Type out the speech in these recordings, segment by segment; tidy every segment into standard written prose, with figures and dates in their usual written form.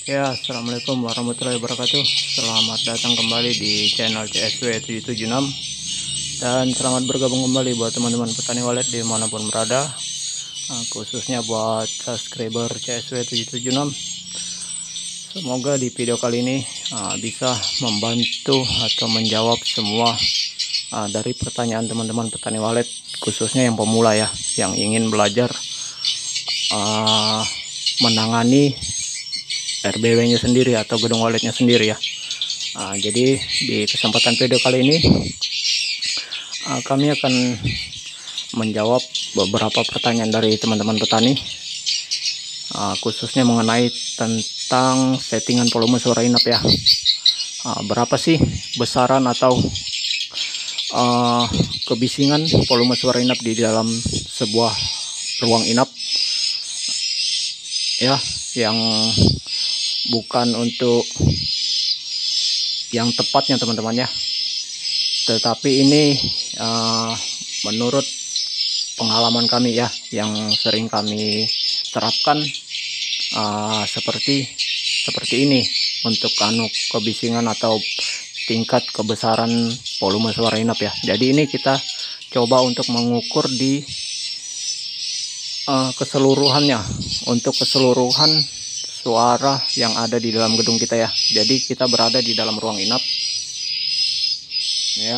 Ya, assalamualaikum warahmatullahi wabarakatuh. Selamat datang kembali di channel CSW 776 dan selamat bergabung kembali buat teman-teman petani walet dimanapun berada, khususnya buat subscriber CSW 776. Semoga di video kali ini bisa membantu atau menjawab semua dari pertanyaan teman-teman petani walet, khususnya yang pemula ya, yang ingin belajar menangani RBW-nya sendiri atau gedung waletnya sendiri ya. Jadi di kesempatan video kali ini kami akan menjawab beberapa pertanyaan dari teman-teman petani, khususnya mengenai tentang settingan volume suara inap ya. Berapa sih besaran atau kebisingan volume suara inap di dalam sebuah ruang inap ya, yang bukan untuk yang tepatnya teman-teman ya, tetapi ini menurut pengalaman kami ya, yang sering kami terapkan seperti ini untuk kebisingan atau tingkat kebesaran volume suara inap ya. Jadi ini kita coba untuk mengukur di keseluruhannya, untuk keseluruhan suara yang ada di dalam gedung kita ya. Jadi kita berada di dalam ruang inap ya.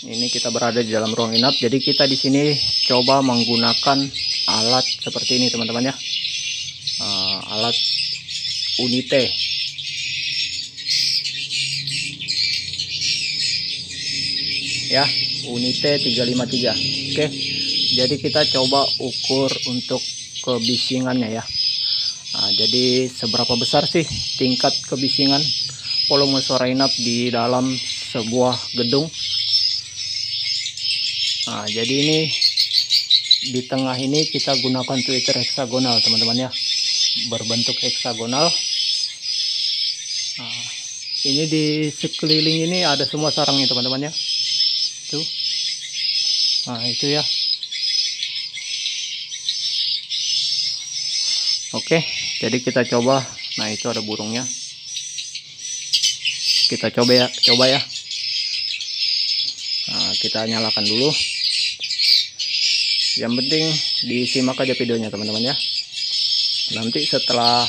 Ini kita berada di dalam ruang inap. Jadi kita di sini coba menggunakan alat seperti ini teman-teman ya, alat Unite ya, Unite 353. Oke, jadi kita coba ukur untuk kebisingannya ya. Jadi seberapa besar sih tingkat kebisingan volume suara inap di dalam sebuah gedung. Jadi ini di tengah ini kita gunakan tweeter heksagonal teman-teman ya, berbentuk heksagonal. Ini di sekeliling ini ada semua sarangnya teman-teman ya, tuh. Itu ya. Oke, jadi kita coba. Nah, itu ada burungnya. Kita coba ya. Kita nyalakan dulu. Yang penting disimak aja videonya teman-teman ya. Nanti setelah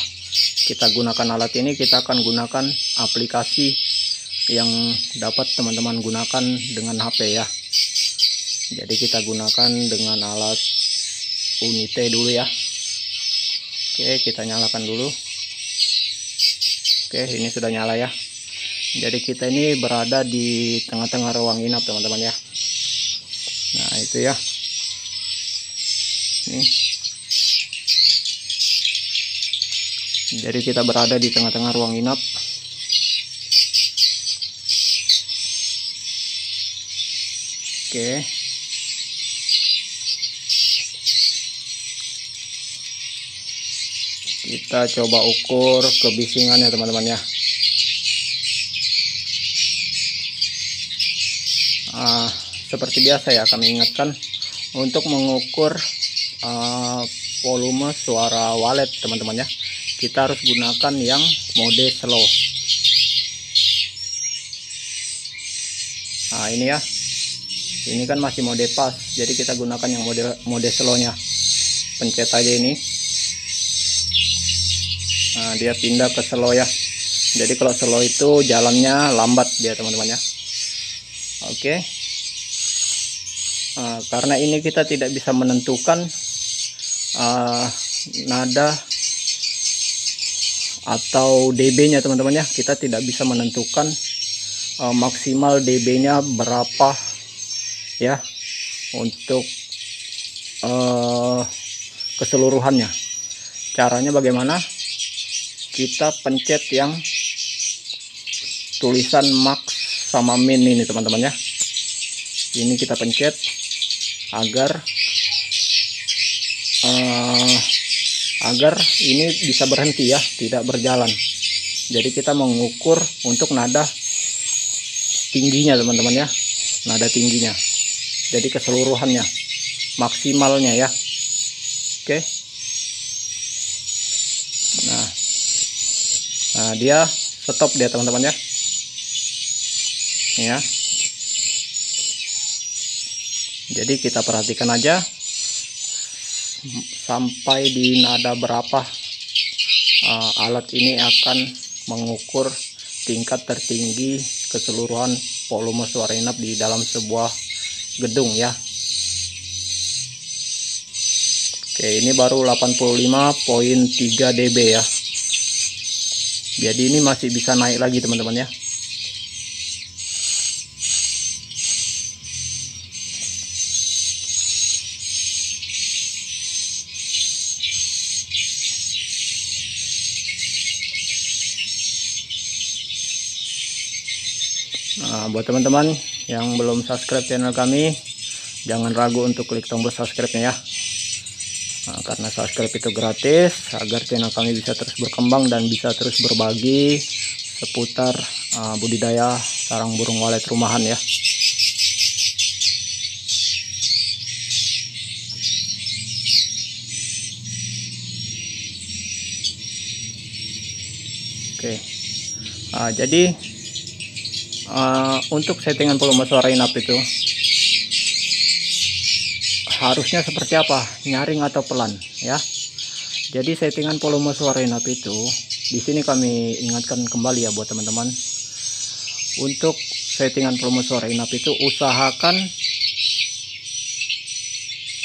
kita gunakan alat ini, kita akan gunakan aplikasi yang dapat teman-teman gunakan dengan HP ya. Jadi kita gunakan dengan alat Unite dulu ya. Oke, kita nyalakan dulu. Oke, ini sudah nyala ya. Jadi kita ini berada di tengah-tengah ruang inap teman-teman ya. Nah, itu ya. Nih. Jadi kita berada di tengah-tengah ruang inap. Oke. Kita coba ukur kebisingannya teman-teman ya. Seperti biasa ya, kami ingatkan untuk mengukur volume suara walet teman-teman ya, kita harus gunakan yang mode slow. Ini ya, ini kan masih mode pas, jadi kita gunakan yang mode slownya. Pencet aja ini. Dia pindah ke slow ya. Jadi kalau slow itu jalannya lambat dia teman-teman ya. Oke. Karena ini kita tidak bisa menentukan nada atau dB nya teman-teman ya. Kita tidak bisa menentukan maksimal dB nya berapa ya, untuk keseluruhannya. Caranya bagaimana? Kita pencet yang tulisan max sama min ini teman-teman ya. Ini kita pencet agar ini bisa berhenti ya, tidak berjalan. Jadi kita mengukur untuk nada tingginya teman-teman ya, nada tingginya. Jadi keseluruhannya, maksimalnya ya. Oke. Nah, dia stop dia teman-teman ya. Ini ya. Jadi kita perhatikan aja sampai di nada berapa alat ini akan mengukur tingkat tertinggi keseluruhan volume suara inap di dalam sebuah gedung ya. Oke, ini baru 85,3 dB ya. Jadi ini masih bisa naik lagi teman-teman ya. Nah, buat teman-teman yang belum subscribe channel kami, jangan ragu untuk klik tombol subscribe-nya ya. Nah, karena subscribe itu gratis agar channel kami bisa terus berkembang dan bisa terus berbagi seputar budidaya sarang burung walet rumahan ya. Oke, jadi untuk settingan volume suara inap itu harusnya seperti apa, nyaring atau pelan ya. Jadi settingan volume suara inap itu di sini kami ingatkan kembali ya buat teman-teman, untuk settingan volume suara inap itu usahakan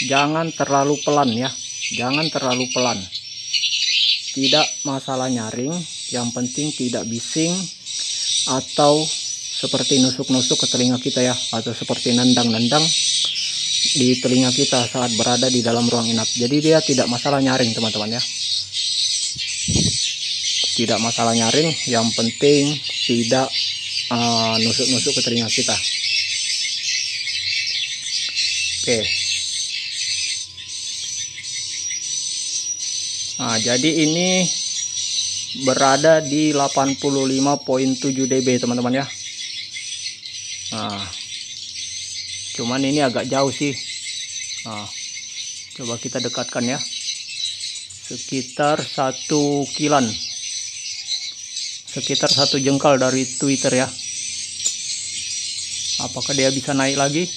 jangan terlalu pelan ya, jangan terlalu pelan. Tidak masalah nyaring, yang penting tidak bising atau seperti nusuk-nusuk ke telinga kita ya, atau seperti nendang-nendang di telinga kita saat berada di dalam ruang inap. Jadi dia tidak masalah nyaring teman-teman ya, tidak masalah nyaring, yang penting tidak nusuk-nusuk ke telinga kita. Oke, nah jadi ini berada di 85,7 dB teman-teman ya. Nah, cuman ini agak jauh sih. Nah, coba kita dekatkan ya, sekitar 1 kilan, sekitar 1 jengkal dari Twitter ya. Apakah dia bisa naik lagi?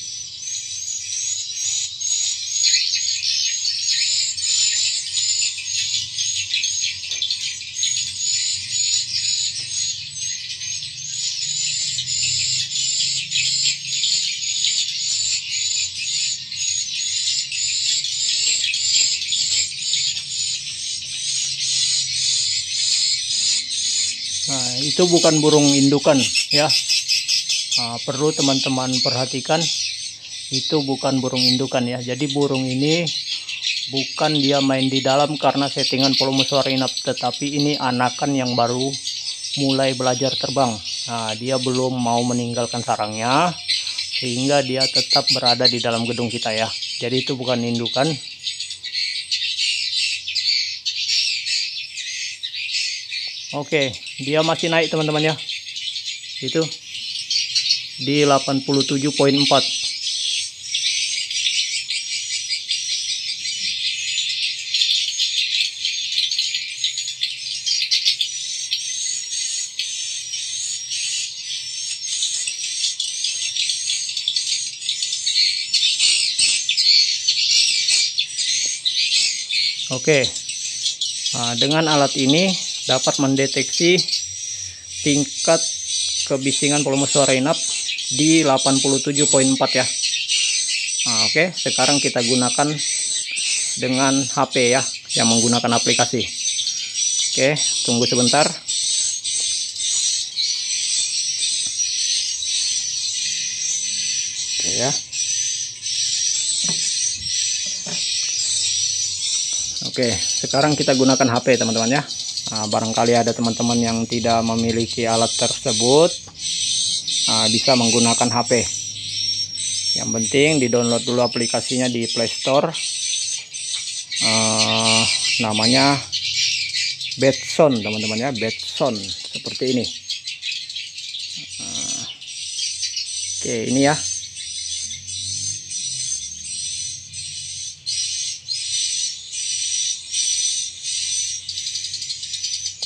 Nah, itu bukan burung indukan ya. Nah, perlu teman-teman perhatikan, itu bukan burung indukan ya. Jadi burung ini bukan dia main di dalam karena settingan volume suara inap, tetapi ini anakan yang baru mulai belajar terbang. Nah, dia belum mau meninggalkan sarangnya sehingga dia tetap berada di dalam gedung kita ya. Jadi itu bukan indukan. Oke, dia masih naik teman-teman ya. Itu di 87,4. Oke, nah, dengan alat ini dapat mendeteksi tingkat kebisingan volume suara inap di 87,4 ya. Nah, oke, sekarang kita gunakan dengan HP ya, yang menggunakan aplikasi. Oke, tunggu sebentar. Oke ya. Oke, sekarang kita gunakan HP teman-teman ya. Nah, barangkali ada teman-teman yang tidak memiliki alat tersebut, bisa menggunakan HP. Yang penting di download dulu aplikasinya di Play Store. Namanya Bedson teman-teman ya, Bedson seperti ini. Oke, ini ya.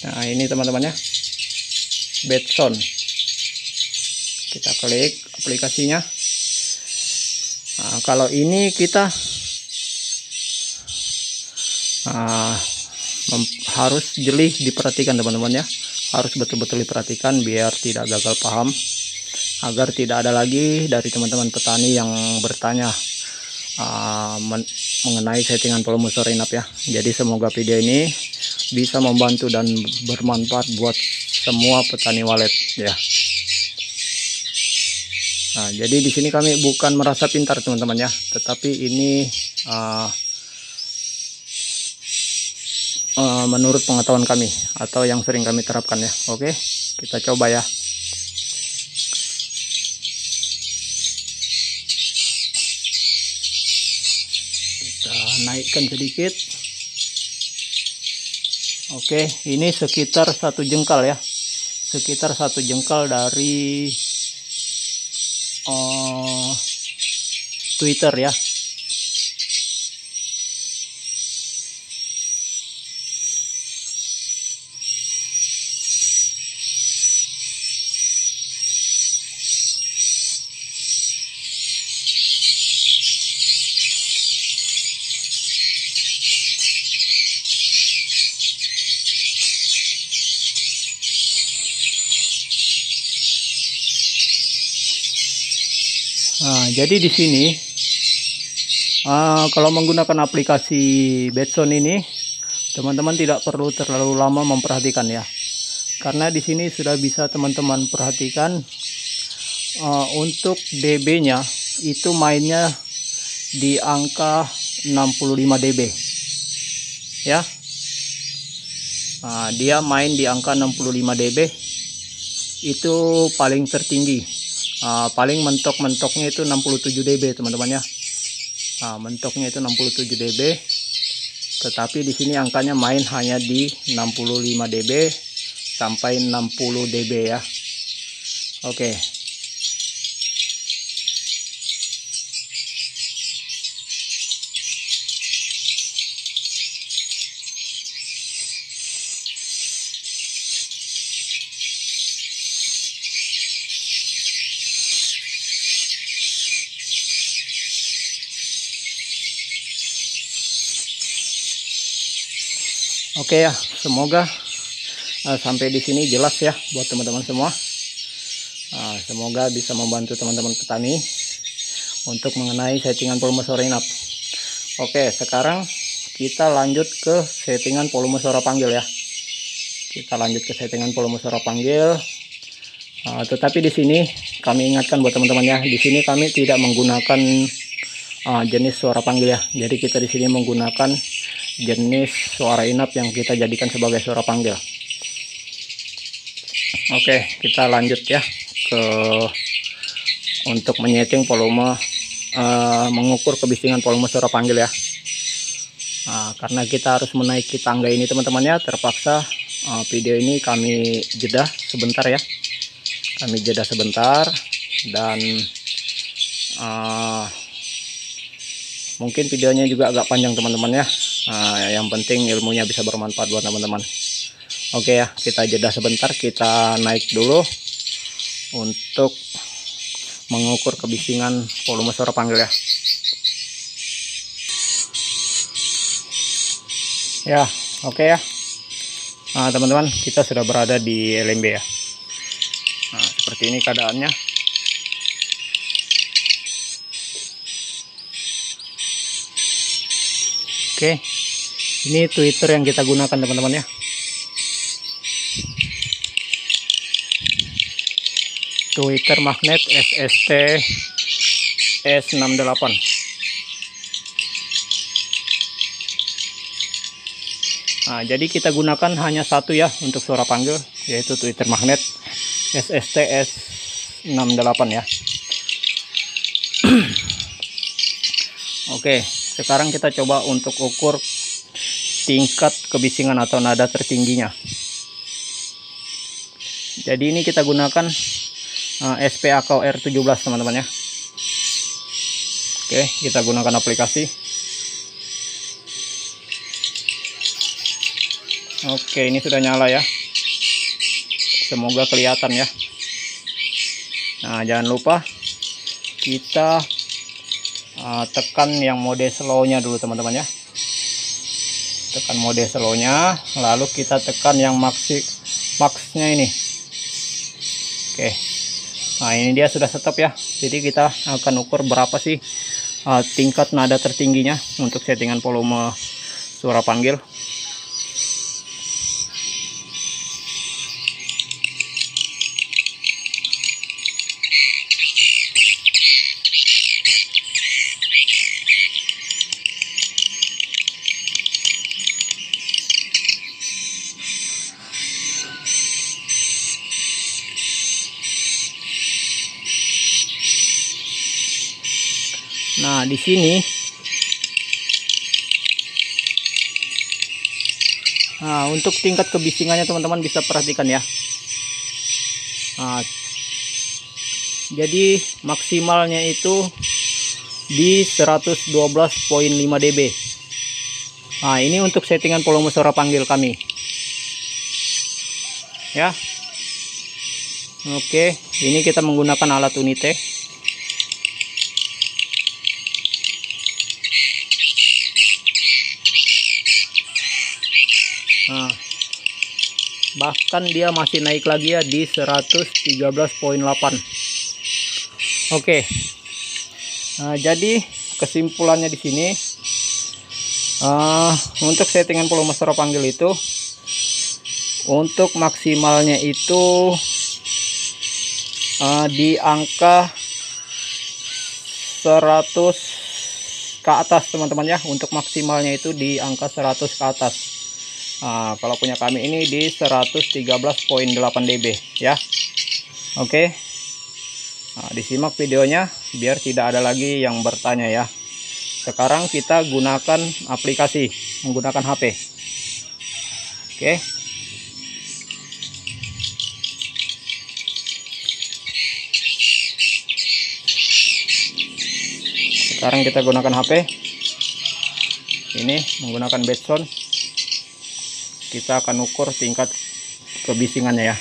Nah, ini teman-teman ya. Bedsound. Kita klik aplikasinya. Nah, kalau ini kita harus jeli diperhatikan teman-teman ya, harus betul-betul diperhatikan biar tidak gagal paham, agar tidak ada lagi dari teman-teman petani yang bertanya mengenai settingan volume sore inap ya. Jadi semoga video ini bisa membantu dan bermanfaat buat semua petani walet ya. Nah, jadi di sini kami bukan merasa pintar teman-teman ya, tetapi ini menurut pengetahuan kami atau yang sering kami terapkan ya. Oke, kita coba ya. Kita naikkan sedikit. Oke, ini sekitar 1 jengkal ya, sekitar 1 jengkal dari Twitter ya. Nah, jadi di sini kalau menggunakan aplikasi Bedsound ini, teman-teman tidak perlu terlalu lama memperhatikan ya, karena di sini sudah bisa teman-teman perhatikan untuk dB-nya itu mainnya di angka 65 dB ya. Nah, dia main di angka 65 dB itu paling tertinggi. Paling mentok-mentoknya itu 67 dB teman-teman ya. Mentoknya itu 67 dB, tetapi di sini angkanya main hanya di 65 dB sampai 60 dB ya. Oke. Oke ya, semoga sampai di sini jelas ya buat teman-teman semua. Semoga bisa membantu teman-teman petani untuk mengenai settingan volume suara inap. Oke, sekarang kita lanjut ke settingan volume suara panggil ya. Kita lanjut ke settingan volume suara panggil. Tetapi di sini kami ingatkan buat teman-teman ya, di sini kami tidak menggunakan jenis suara panggil ya. Jadi kita di sini menggunakan jenis suara inap yang kita jadikan sebagai suara panggil. Oke, kita lanjut ya ke untuk menyeting volume, mengukur kebisingan volume suara panggil ya. Karena kita harus menaiki tangga ini teman-teman ya, terpaksa video ini kami jeda sebentar ya. Kami jeda sebentar dan mungkin videonya juga agak panjang teman-teman ya. Yang penting ilmunya bisa bermanfaat buat teman-teman. Oke ya, kita jeda sebentar, kita naik dulu untuk mengukur kebisingan volume suara panggil ya. Ya, oke ya. Teman-teman, kita sudah berada di LMB ya. Seperti ini keadaannya. Oke, ini Twitter yang kita gunakan teman-teman ya. Twitter magnet SST S68. Jadi kita gunakan hanya satu ya untuk suara panggil, yaitu Twitter magnet SST S68 ya. Oke, sekarang kita coba untuk ukur tingkat kebisingan atau nada tertingginya. Jadi ini kita gunakan SPAKO R17 teman-teman ya. Oke, kita gunakan aplikasi. Oke, ini sudah nyala ya. semoga kelihatan ya. Nah, jangan lupa kita tekan yang mode slownya dulu teman-teman ya. Tekan mode slownya, lalu kita tekan yang maxnya ini. Oke. Nah, ini dia sudah stop ya. Jadi kita akan ukur berapa sih tingkat nada tertingginya untuk settingan volume suara panggil. Nah, di sini untuk tingkat kebisingannya teman-teman bisa perhatikan ya. Nah, jadi maksimalnya itu di 112,5 dB. Nah, ini untuk settingan volume suara panggil kami. Ya. Oke, ini kita menggunakan alat Unite. Nah, bahkan dia masih naik lagi ya di 113,8. Oke. Nah, jadi kesimpulannya di sini untuk settingan volume suara panggil itu untuk maksimalnya itu di angka 100 ke atas teman-teman ya. Untuk maksimalnya itu di angka 100 ke atas. Nah, kalau punya kami ini di 113,8 dB ya. Oke. Nah, disimak videonya biar tidak ada lagi yang bertanya ya. Sekarang kita gunakan aplikasi menggunakan HP. Oke. Sekarang kita gunakan HP. Ini menggunakan bed sound. Kita akan ukur tingkat kebisingannya ya.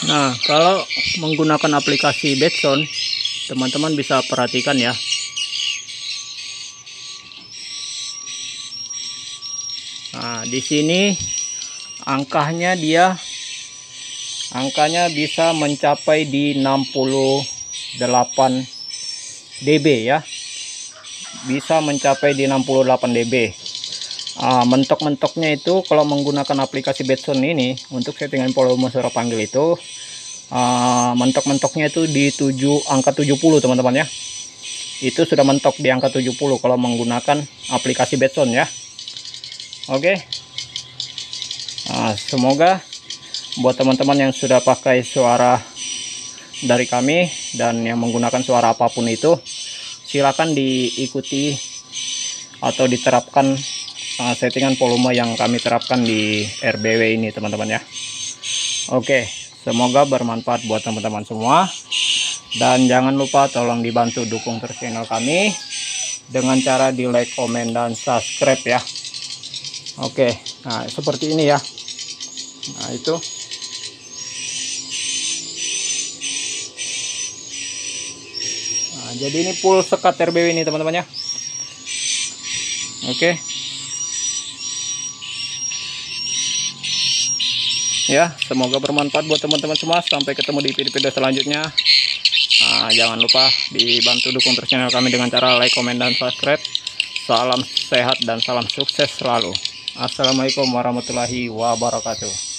Nah, kalau menggunakan aplikasi bed sound, teman-teman bisa perhatikan ya. Nah, di sini angkanya bisa mencapai di 68 dB ya. Bisa mencapai di 68 dB. Mentok-mentoknya itu kalau menggunakan aplikasi bed sound ini untuk settingan volume suara panggil itu mentok-mentoknya itu di angka 70 teman-teman ya. Itu sudah mentok di angka 70 kalau menggunakan aplikasi bed sound ya. Oke. Semoga buat teman-teman yang sudah pakai suara dari kami dan yang menggunakan suara apapun itu, silakan diikuti atau diterapkan settingan volume yang kami terapkan di RBW ini teman-teman ya. Oke, semoga bermanfaat buat teman-teman semua, dan jangan lupa tolong dibantu dukung terus channel kami dengan cara di like, komen, dan subscribe ya. Oke, nah seperti ini ya. Nah itu jadi ini full sekat RBW ini teman-teman ya. Oke. Ya, semoga bermanfaat buat teman-teman semua. Sampai ketemu di video-video selanjutnya. Jangan lupa dibantu dukung terus channel kami dengan cara like, komen, dan subscribe. Salam sehat dan salam sukses selalu. Assalamualaikum warahmatullahi wabarakatuh.